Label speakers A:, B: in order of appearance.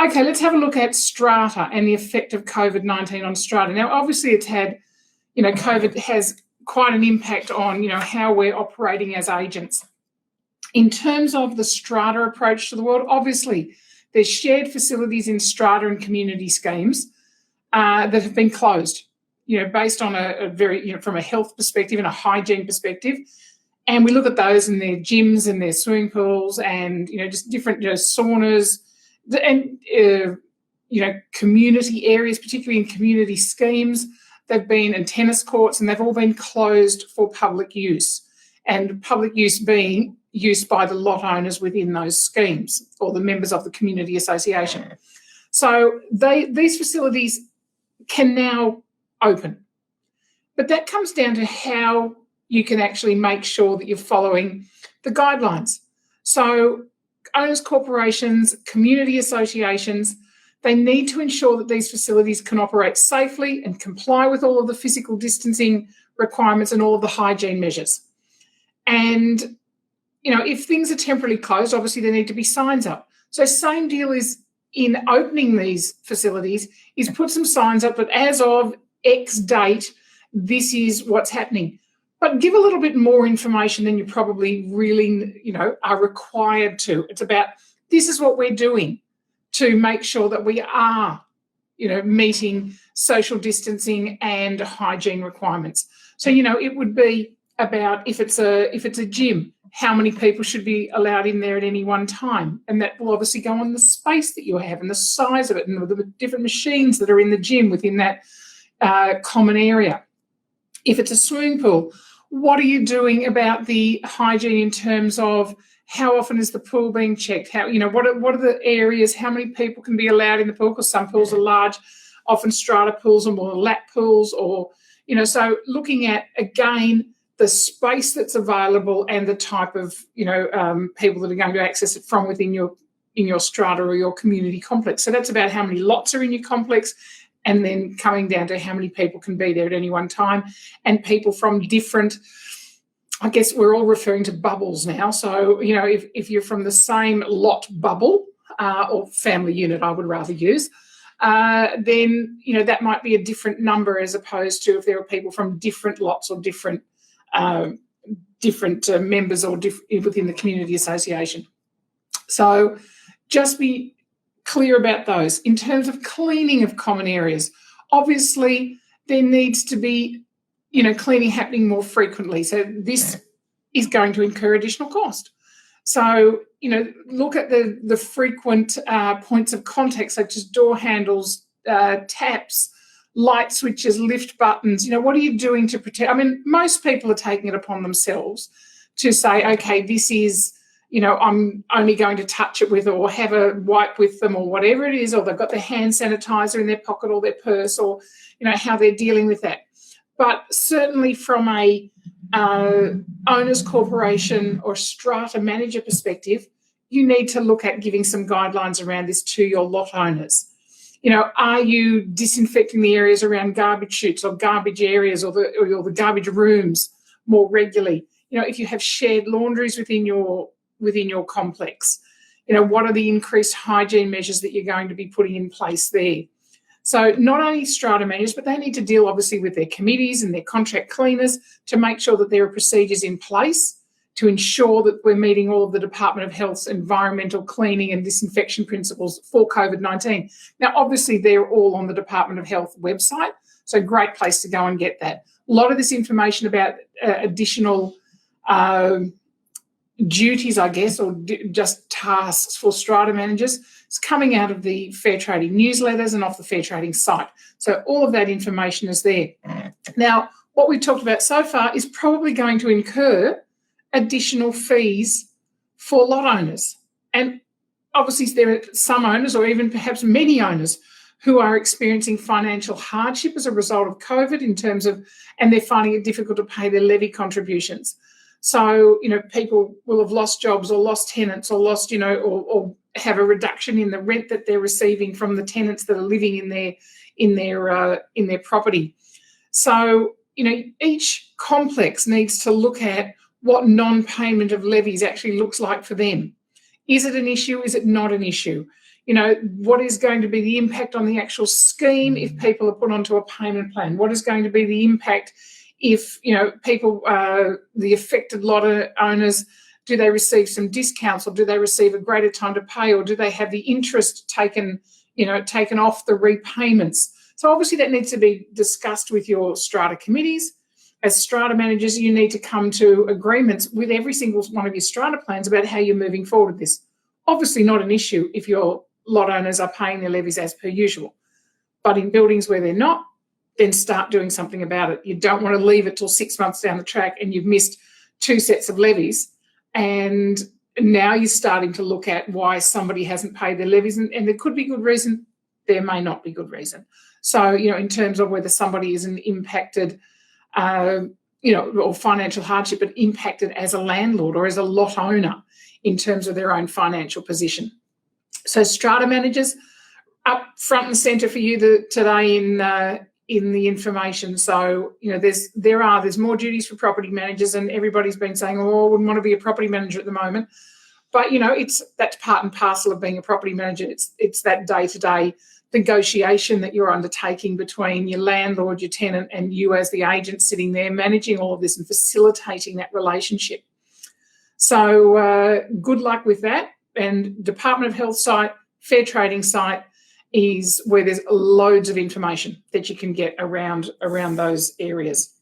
A: Okay, let's have a look at strata and the effect of COVID-19 on strata. Now, obviously, it's had, COVID has quite an impact on, how we're operating as agents. In terms of the strata approach to the world, obviously, there's shared facilities in strata and community schemes that have been closed, based on a very, from a health perspective and a hygiene perspective. And we look at those and their gyms and their swimming pools and, just different saunas and, community areas, particularly in community schemes. They've been in tennis courts, and they've all been closed for public use, and public use being used by the lot owners within those schemes or the members of the community association. So these facilities can now open. But that comes down to how you can actually make sure that you're following the guidelines. So owners, corporations, community associations, they need to ensure that these facilities can operate safely and comply with all of the physical distancing requirements and all of the hygiene measures. And, if things are temporarily closed, obviously there need to be signs up. So same deal is in opening these facilities is put some signs up that as of X date, this is what's happening. But give a little bit more information than you probably really, are required to. It's about this is what we're doing to make sure that we are, meeting social distancing and hygiene requirements. So, it would be about if it's a gym, how many people should be allowed in there at any one time, and that will obviously go on the space that you have and the size of it and the different machines that are in the gym within that common area. If it's a swimming pool, what are you doing about the hygiene in terms of how often is the pool being checked? How, what are the areas? How many people can be allowed in the pool? Because some pools are large, often strata pools or more lap pools, or so looking at again the space that's available and the type of people that are going to access it from within your strata or your community complex. So that's about how many lots are in your complex, and then coming down to how many people can be there at any one time, and people from different, I guess we're all referring to bubbles now. So, if you're from the same lot bubble or family unit, I would rather use, then, that might be a different number as opposed to if there are people from different lots or different members or within the community association. So just be clear about those. In terms of cleaning of common areas, obviously there needs to be, cleaning happening more frequently. So this is going to incur additional cost. So, look at the frequent points of contact, such as door handles, taps, light switches, lift buttons. What are you doing to protect? I mean, most people are taking it upon themselves to say, okay, this is, I'm only going to touch it with or have a wipe with them or whatever it is, or they've got their hand sanitizer in their pocket or their purse, or, how they're dealing with that. But certainly from a owners corporation or strata manager perspective, you need to look at giving some guidelines around this to your lot owners. Are you disinfecting the areas around garbage chutes or garbage areas or the garbage rooms more regularly? If you have shared laundries within your complex, what are the increased hygiene measures that you're going to be putting in place there? So not only strata managers, but they need to deal obviously with their committees and their contract cleaners to make sure that there are procedures in place to ensure that we're meeting all of the Department of Health's environmental cleaning and disinfection principles for COVID-19. Now, obviously, they're all on the Department of Health website, so great place to go and get that. A lot of this information about additional duties, I guess, or just tasks for strata managers is coming out of the Fair Trading newsletters and off the Fair Trading site. So all of that information is there. Now, what we've talked about so far is probably going to incur additional fees for lot owners. And obviously there are some owners, or even perhaps many owners, who are experiencing financial hardship as a result of COVID and they're finding it difficult to pay their levy contributions. So, people will have lost jobs or lost tenants or lost, or have a reduction in the rent that they're receiving from the tenants that are living in their property. So, each complex needs to look at what non-payment of levies actually looks like for them. Is it an issue? Is it not an issue? what is going to be the impact on the actual scheme if people are put onto a payment plan? What is going to be the impact if, people, the affected lot owners, do they receive some discounts, or do they receive a greater time to pay, or do they have the interest taken off the repayments? So obviously that needs to be discussed with your strata committees. As strata managers, you need to come to agreements with every single one of your strata plans about how you're moving forward with this. Obviously not an issue if your lot owners are paying their levies as per usual. But in buildings where they're not, then start doing something about it. You don't want to leave it till 6 months down the track and you've missed 2 sets of levies, and now you're starting to look at why somebody hasn't paid their levies, and there could be good reason, there may not be good reason. So, in terms of whether somebody isn't impacted, or financial hardship, but impacted as a landlord or as a lot owner in terms of their own financial position. So strata managers, up front and centre for you today in the information. So, there's more duties for property managers, and everybody's been saying, oh, I wouldn't want to be a property manager at the moment. But, that's part and parcel of being a property manager. It's that day-to-day negotiation that you're undertaking between your landlord, your tenant, and you as the agent sitting there managing all of this and facilitating that relationship. So good luck with that. And Department of Health site, Fair Trading site is where there's loads of information that you can get around those areas.